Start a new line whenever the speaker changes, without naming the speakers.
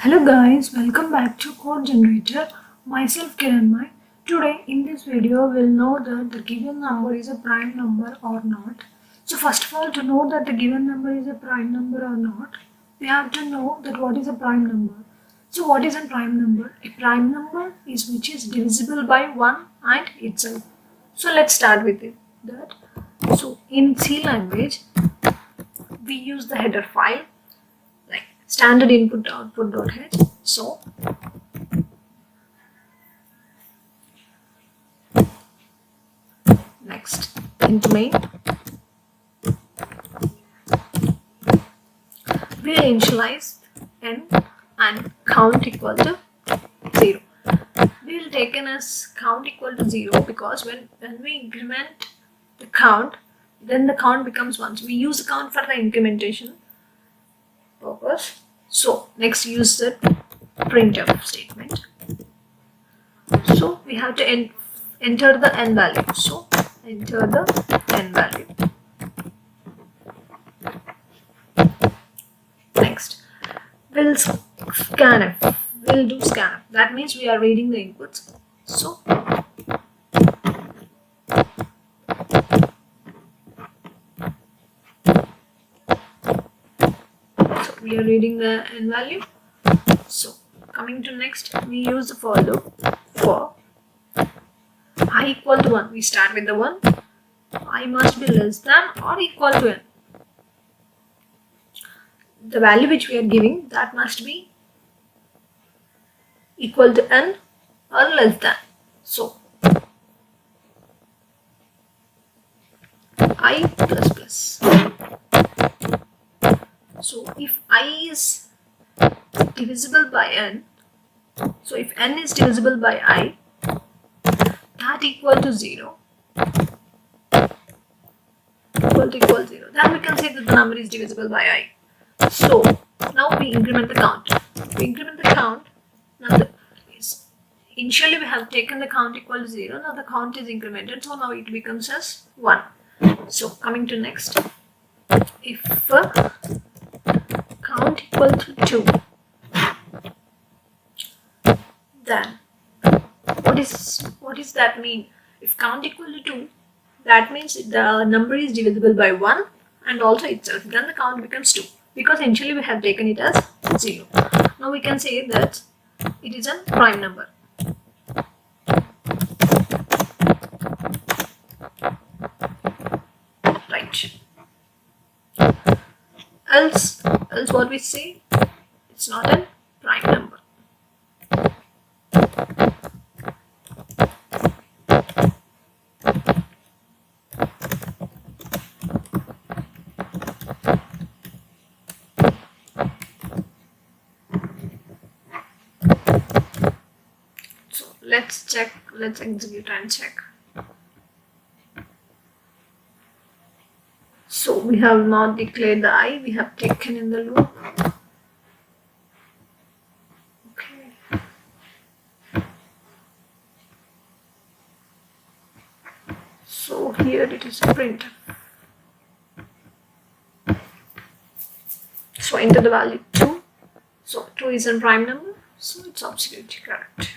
Hello guys, welcome back to Code Generator. Myself Kiranmai. Today in this video we'll know that the given number is a prime number or not. So first of all, to know that the given number is a prime number or not, we have to know that what is a prime number. So what is a prime number? A prime number is which is divisible by 1 and itself. So let's start with it. So in C language we use the header file like standard input output.h. So next into main we'll initialize n and count equal to 0. We'll take in as count equal to 0 because when we increment the count, then the count becomes 1. So we use the count for the incrementation purpose. So next use the printf statement. So we have to enter the n value. So enter the n value. Next we'll scanf. We'll do scanf. That means we are reading the inputs. So we are reading the n value. So coming to next, we use the for loop for I equal to 1. We start with the 1. I must be less than or equal to n. The value which we are giving, that must be equal to n or less than. So I plus plus. So if I is divisible by n, so if n is divisible by I, that equal to 0, equal 0, then we can say that the number is divisible by I. So now we increment the count. Now initially we have taken the count equal to 0. Now the count is incremented, so now it becomes as 1. So coming to next, if count equal to 2, then what is that mean? If count equal to 2, that means the number is divisible by 1 and also itself. Then the count becomes 2 because initially we have taken it as 0. Now we can say that it is a prime number. Right. Else what we say, it's not a prime number. So let's check, let's execute and check. So we have not declared the I, we have taken in the loop. Okay. So here it is print. So enter the value 2. So 2 is a prime number, so it's absolutely correct.